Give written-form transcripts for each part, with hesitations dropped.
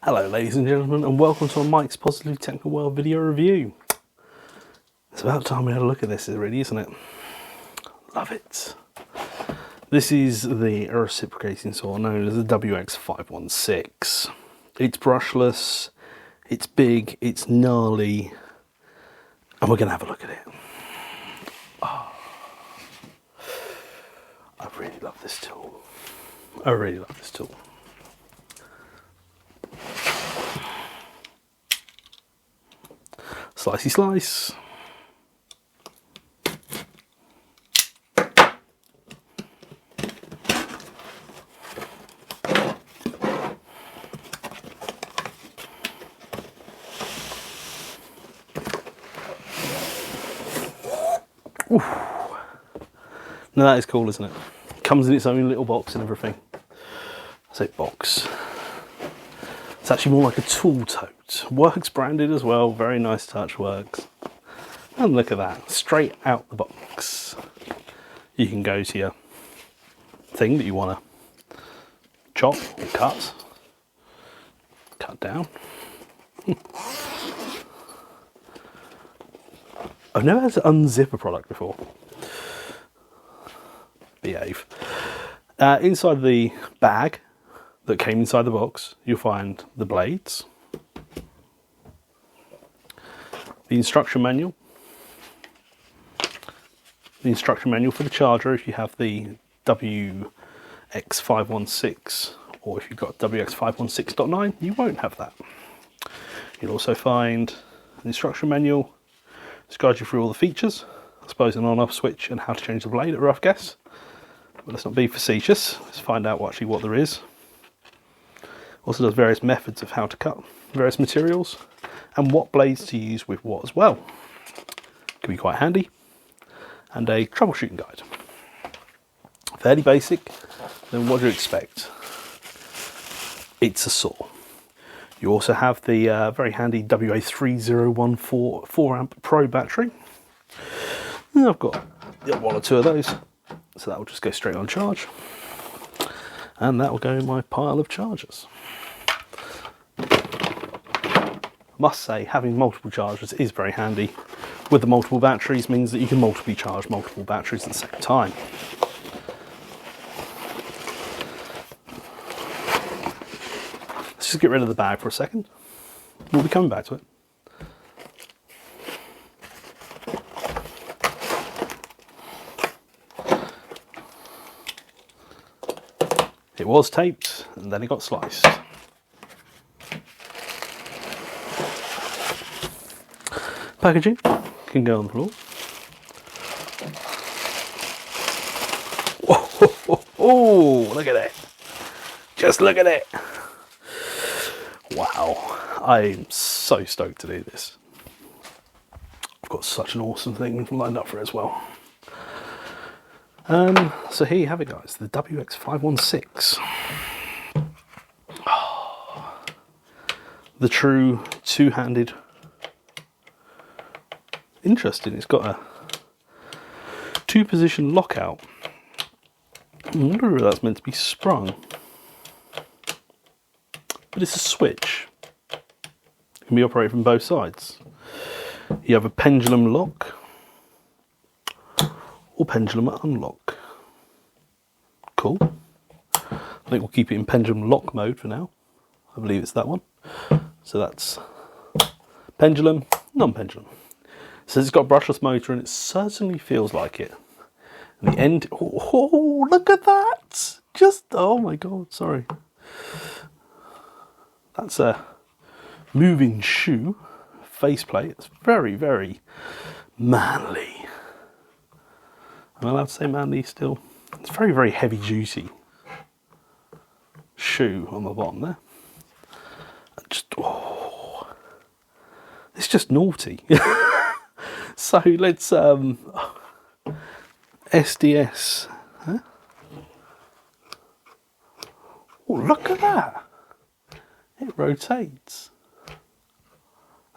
Hello ladies and gentlemen, and welcome to a Mike's Positively Technical World video review. It's about time we had a look at this, really, isn't it? Love it. This is the reciprocating saw known as the wx516. It's brushless, it's big, it's gnarly, and we're going to have a look at it. Oh, I really love this tool. I really love this tool. Slicey slice. Oof. Now that is cool, isn't it? Comes in its own little box and everything. I say box. It's actually more like a tool tote. Worx branded as well, very nice touch, Worx. And look at that, straight out the box. You can go to your thing that you want to chop or cut down. I've never had to unzip a product before. Behave. Inside the bag that came inside the box, you'll find the blades, the instruction manual for the charger if you have the wx516, or if you've got wx516.9, you won't have that. You'll also find an instruction manual to guide you through all the features, I suppose an on-off switch and how to change the blade at a rough guess. But let's not be facetious, let's find out what there is. Also does various methods of how to cut various materials and what blades to use with what as well. Can be quite handy. And a troubleshooting guide. Fairly basic, then what do you expect? It's a saw. You also have the very handy WA3014 4-amp Pro battery. And I've got one or two of those, so that will just go straight on charge. And that will go in my pile of chargers. I must say, having multiple chargers is very handy. With the multiple batteries means that you can multiply charge multiple batteries at the same time. Let's just get rid of the bag for a second. We'll be coming back to it. It was taped and then it got sliced. Packaging can go on the floor. Oh, look at it. Just look at it. Wow. I'm so stoked to do this. I've got such an awesome thing lined up for it as well. So here you have it, guys. The wx516. Oh, the true two-handed. Interesting, it's got a two-position lockout. I wonder if that's meant to be sprung. But it's a switch. It can be operated from both sides. You have a pendulum lock or pendulum unlock. Cool. I think we'll keep it in pendulum lock mode for now. I believe it's that one. So that's pendulum, non-pendulum. So it's got a brushless motor and it certainly feels like it. And the end, oh, look at that! Just, oh my god, sorry. That's a moving shoe faceplate. It's very, very manly. Am I allowed to say manly still? It's very, very heavy duty shoe on the bottom there. Just, oh, it's just naughty. So let's SDS. Huh? Oh, look at that! It rotates.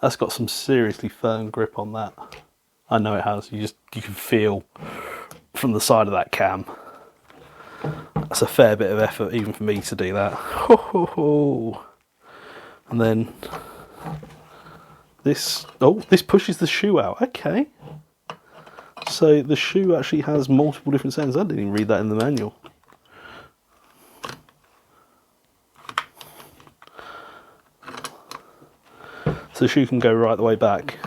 That's got some seriously firm grip on that. I know it has. You can feel from the side of that cam. That's a fair bit of effort even for me to do that. And then this, oh, this pushes the shoe out. Okay. So the shoe actually has multiple different settings. I didn't even read that in the manual. So the shoe can go right the way back,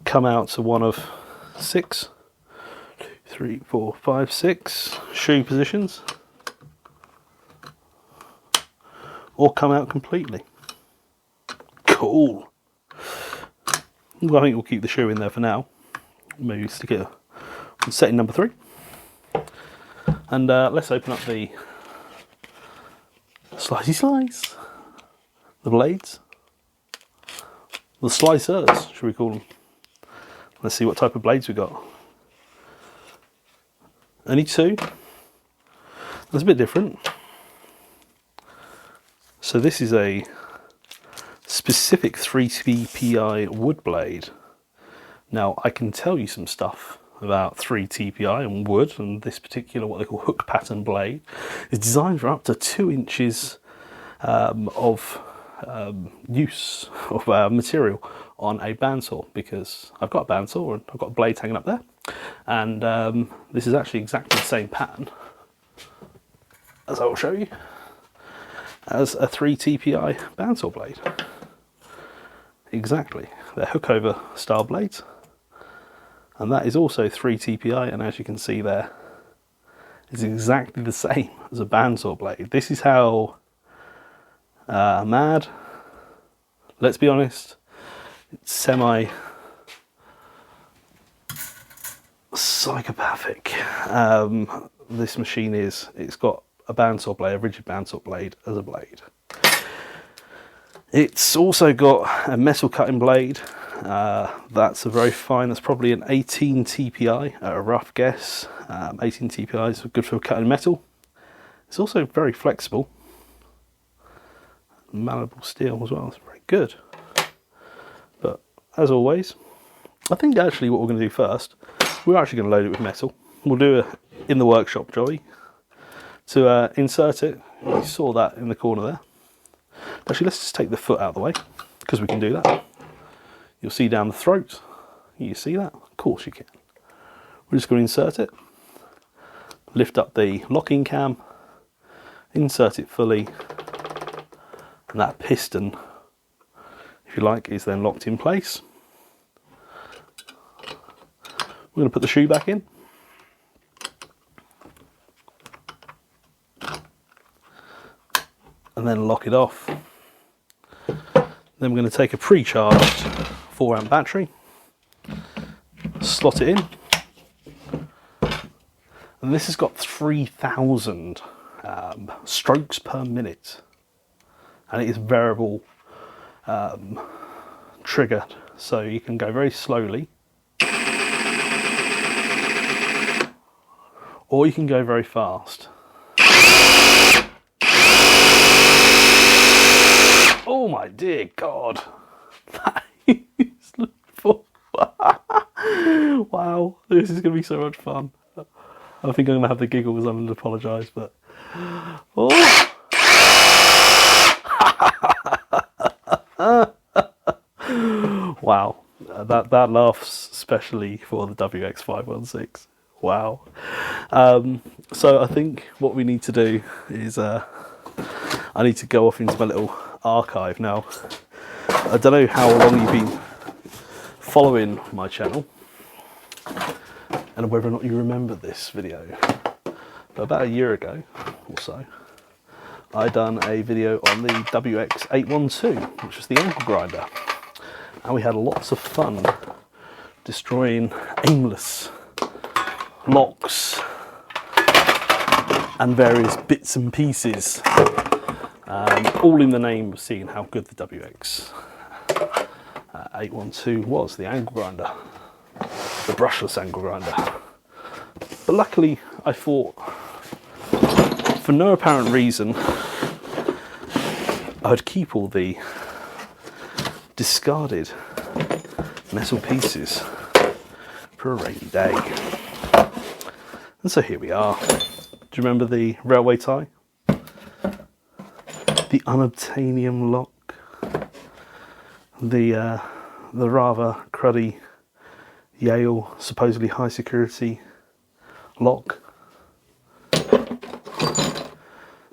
come out to one of 6, 2, 3, 4, 5, 6 shoe positions, or come out completely. Cool. Well, I think we'll keep the shoe in there for now. Maybe stick it on setting number 3. And let's open up the slicey slice, the blades. The slicers, should we call them? Let's see what type of blades we got. Only 2. That's a bit different. So this is a specific 3TPI wood blade. Now I can tell you some stuff about 3TPI and wood, and this particular, what they call hook pattern blade, is designed for up to 2 inches of use of material on a bandsaw, because I've got a bandsaw and I've got blades hanging up there, and this is actually exactly the same pattern, as I will show you, as a 3TPI bandsaw blade. Exactly, they're hook over style blades, and that is also 3TPI, and as you can see there, it's exactly the same as a bandsaw blade. This is how mad, let's be honest, it's semi psychopathic this machine is. It's got a bandsaw blade, a rigid bandsaw blade as a blade. It's also got a metal cutting blade. That's a very fine, that's probably an 18 TPI at a rough guess. 18 TPI is good for cutting metal. It's also very flexible. Malleable steel as well, it's very good. But as always, I think actually what we're going to do first, we're actually going to load it with metal. We'll do it in the workshop, Joey. To insert it, you saw that in the corner there. Actually, let's just take the foot out of the way, because we can do that. You'll see down the throat, you see that? Of course you can. We're just going to insert it, lift up the locking cam, insert it fully, and that piston, if you like, is then locked in place. We're going to put the shoe back in. And then lock it off. Then we're going to take a pre-charged 4-amp battery, slot it in, and this has got 3,000 strokes per minute, and it is variable triggered, so you can go very slowly or you can go very fast. Oh my dear God, that is wow, this is going to be so much fun. I think I'm going to have the giggles, I'm going to apologise, but oh. Wow, that laughs especially for the wx516. Wow. So I think what we need to do is I need to go off into my little archive now. I don't know how long you've been following my channel and whether or not you remember this video, but about a year ago or so I done a video on the wx812, which was the angle grinder, and we had lots of fun destroying aimless locks and various bits and pieces, all in the name of seeing how good the wx812 was, the angle grinder, the brushless angle grinder. But luckily I thought, for no apparent reason, I'd keep all the discarded metal pieces for a rainy day. And so here we are. Do you remember the railway tie? The the unobtainium lock, the rather cruddy Yale supposedly high security lock,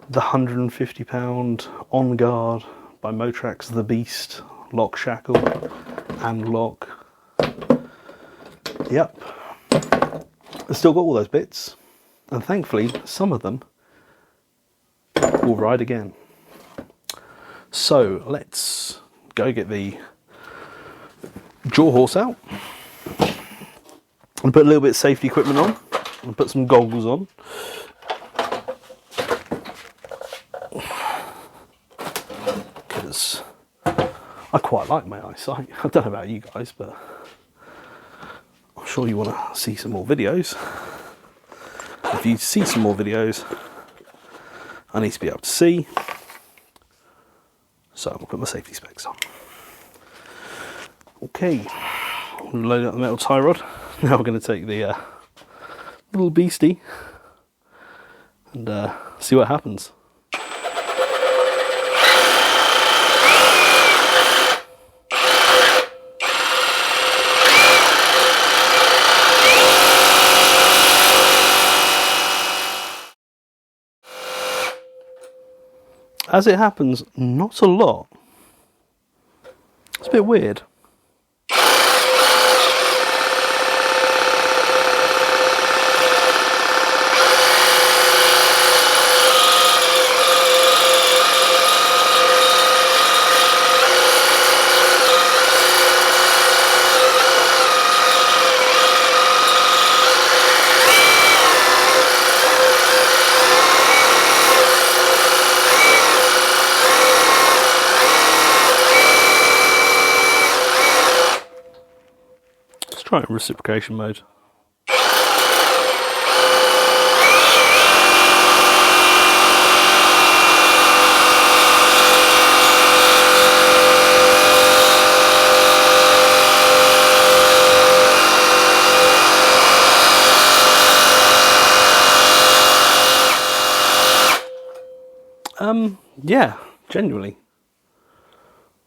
the £150 On Guard by Motrax The Beast lock shackle and lock. Yep, I've still got all those bits, and thankfully some of them will ride again. So let's go get the jaw horse out and put a little bit of safety equipment on and put some goggles on. Because I quite like my eyesight. I don't know about you guys, but I'm sure you want to see some more videos. If you see some more videos, I need to be able to see. So I'm going to put my safety specs on. Okay, load up the metal tie rod. Now we're going to take the little beastie and see what happens. As it happens, not a lot. It's a bit weird. Try it in reciprocation mode. Yeah, genuinely.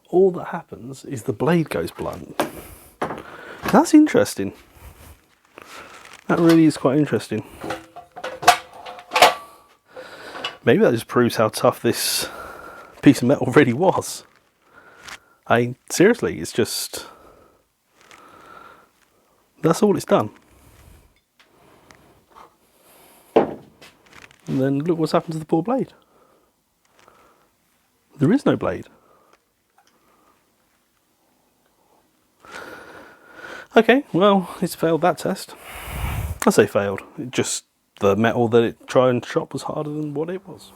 All that happens is the blade goes blunt. That's interesting. That really is quite interesting. Maybe that just proves how tough this piece of metal really was. I mean, seriously, it's just... that's all it's done. And then look what's happened to the poor blade. There is no blade. Okay, well, it's failed that test. I say failed. It just, the metal that it tried and shot was harder than what it was.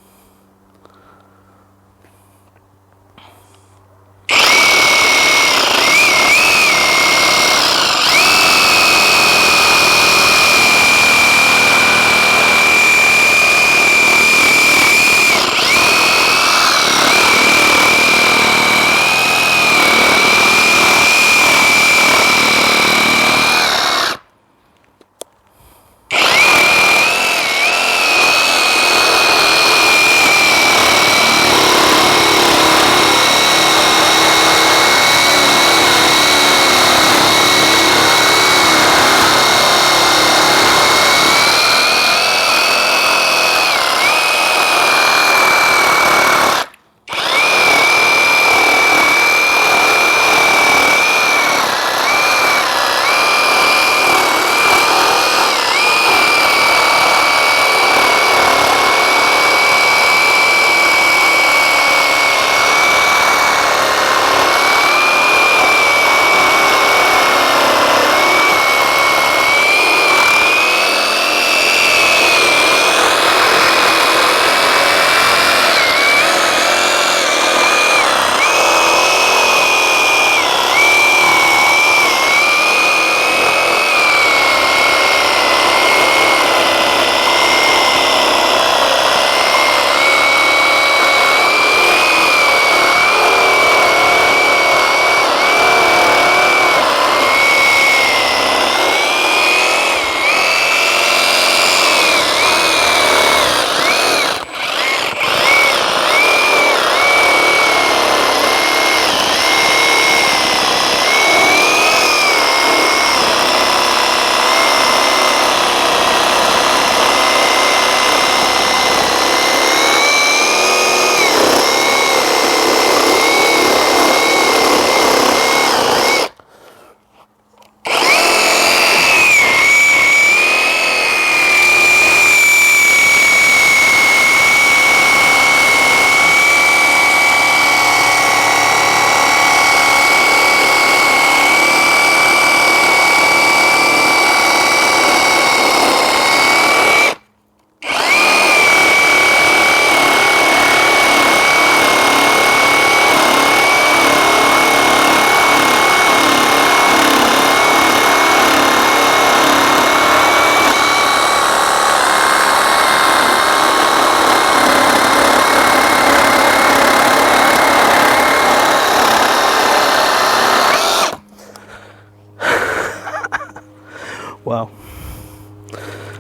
well,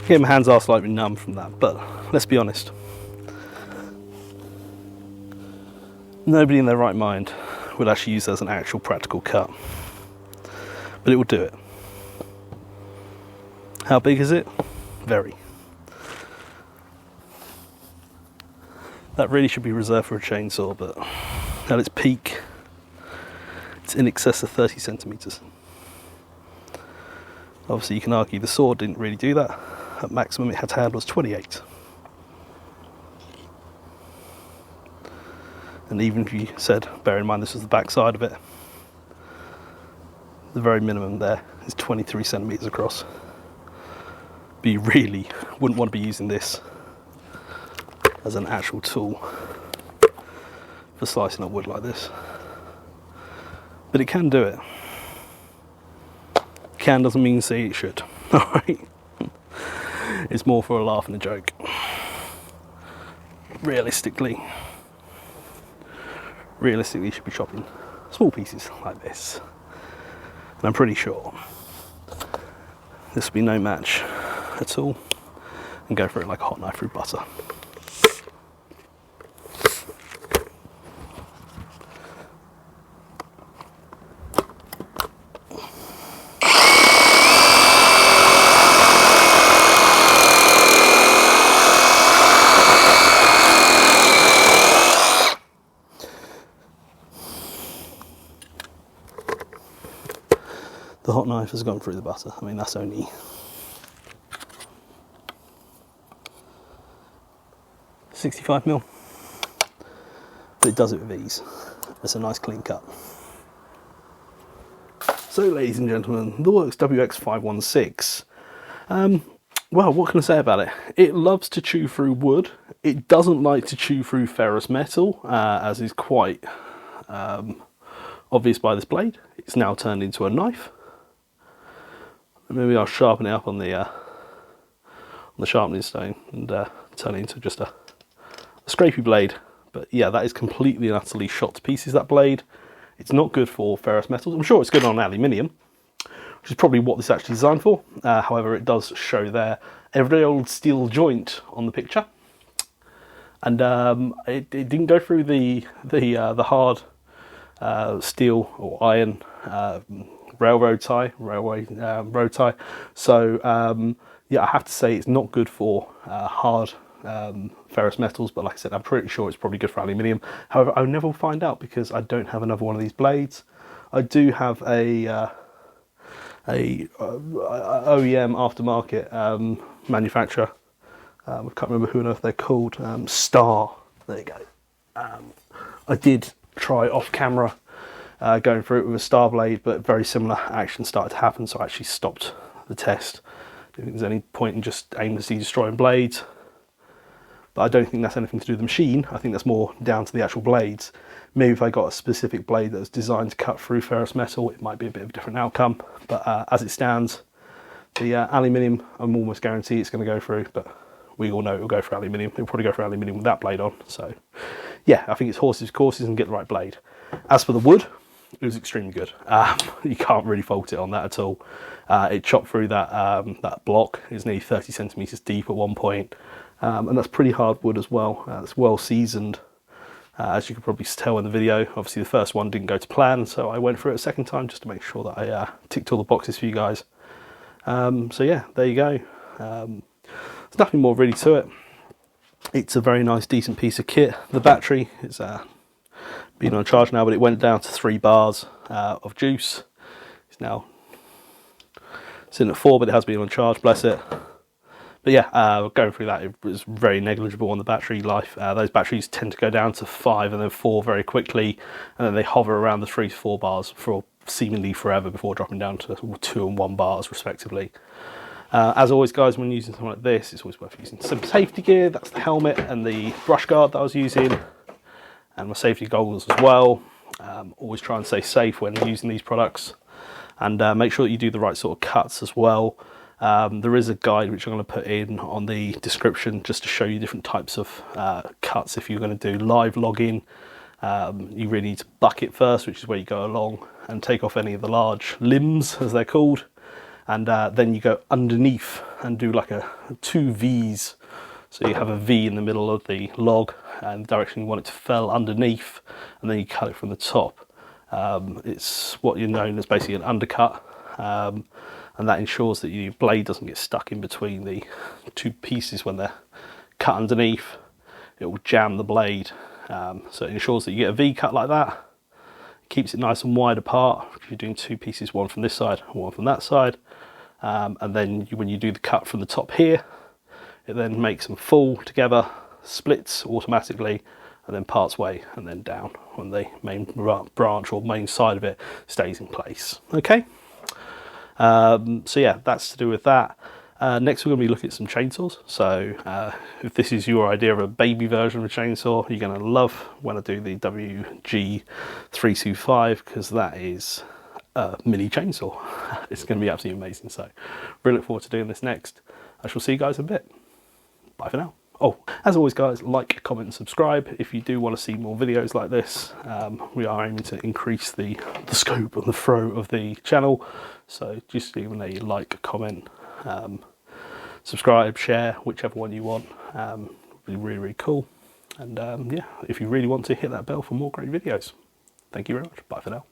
again, my hands are slightly numb from that, but let's be honest. Nobody in their right mind would actually use it as an actual practical cut, but it will do it. How big is it? Very. That really should be reserved for a chainsaw, but at its peak, it's in excess of 30 centimetres. Obviously you can argue the saw didn't really do that. At maximum it had to handle was 28. And even if you said, bear in mind this was the back side of it, the very minimum there is 23 centimetres across. But you really wouldn't want to be using this as an actual tool for slicing up wood like this. But it can do it. Can doesn't mean say it should. Alright? It's more for a laugh and a joke. Realistically, you should be chopping small pieces like this. And I'm pretty sure this will be no match at all, and go for it like a hot knife through butter. The hot knife has gone through the butter. I mean, that's only .65mm, but it does it with ease. It's a nice clean cut. So, ladies and gentlemen, the Worx wx516. Well, what can I say about it? It loves to chew through wood. It doesn't like to chew through ferrous metal, as is quite obvious by this blade. It's now turned into a knife. Maybe I'll sharpen it up on the sharpening stone and turn it into just a scrapey blade. But yeah, that is completely and utterly shot to pieces, that blade. It's not good for ferrous metals. I'm sure it's good on aluminium, which is probably what this is actually designed for. However, it does show there every old steel joint on the picture, and it didn't go through the hard steel or iron road tie. So yeah, I have to say it's not good for hard ferrous metals, but like I said, I'm pretty sure it's probably good for aluminium. However, I'll never find out because I don't have another one of these blades. I do have a OEM aftermarket manufacturer. I can't remember who on earth they're called. Star. There you go. I did try off camera going through it with a Star blade, but very similar action started to happen, so I actually stopped the test. I don't think there's any point in just aimlessly destroying blades. But I don't think that's anything to do with the machine. I think that's more down to the actual blades. Maybe if I got a specific blade that was designed to cut through ferrous metal, it might be a bit of a different outcome. But as it stands, the aluminium, I'm almost guaranteed it's going to go through, but we all know it will go for aluminium. It'll probably go for aluminium with that blade on. So yeah, I think it's horses for courses and get the right blade. As for the wood, it was extremely good. You can't really fault it on that at all. It chopped through that block. It's nearly 30 centimetres deep at one point. And that's pretty hard wood as well. It's well seasoned, as you can probably tell in the video. Obviously the first one didn't go to plan, so I went through it a second time just to make sure that I ticked all the boxes for you guys. So yeah, there you go. There's nothing more really to it. It's a very nice, decent piece of kit. The battery is being on charge now, but it went down to 3 bars of juice. It's now sitting at 4, but it has been on charge, bless it. But yeah, going through that, it was very negligible on the battery life. Those batteries tend to go down to 5 and then 4 very quickly, and then they hover around the 3 to 4 bars for seemingly forever before dropping down to 2 and 1 bars respectively. As always, guys, when using something like this, it's always worth using some safety gear. That's the helmet and the brush guard that I was using, and my safety goggles as well. Always try and stay safe when using these products, and make sure that you do the right sort of cuts as well. There is a guide which I'm going to put in on the description just to show you different types of cuts. If you're going to do live logging, you really need to bucket first, which is where you go along and take off any of the large limbs, as they're called, and then you go underneath and do like two V's. So you have a V in the middle of the log and the direction you want it to fell underneath, and then you cut it from the top. It's what you're known as basically an undercut, and that ensures that your blade doesn't get stuck in between the two pieces when they're cut underneath. It will jam the blade, so it ensures that you get a V cut like that. Keeps it nice and wide apart if you're doing two pieces, one from this side and one from that side, and then when you do the cut from the top here, it then makes them fall together, splits automatically, and then parts way and then down when the main branch or main side of it stays in place. Okay, so yeah, that's to do with that. Next we're going to be looking at some chainsaws. So if this is your idea of a baby version of a chainsaw, you're going to love when I do the wg516, because that is a mini chainsaw. It's going to be absolutely amazing. So really look forward to doing this next. I shall see you guys in a bit. Bye for now. Oh, as always guys, like, comment and subscribe if you do want to see more videos like this. We are aiming to increase the scope and the throw of the channel, so just even a like, comment, subscribe, share, whichever one you want, would be really, really cool. And yeah, if you really want to, hit that bell for more great videos. Thank you very much. Bye for now.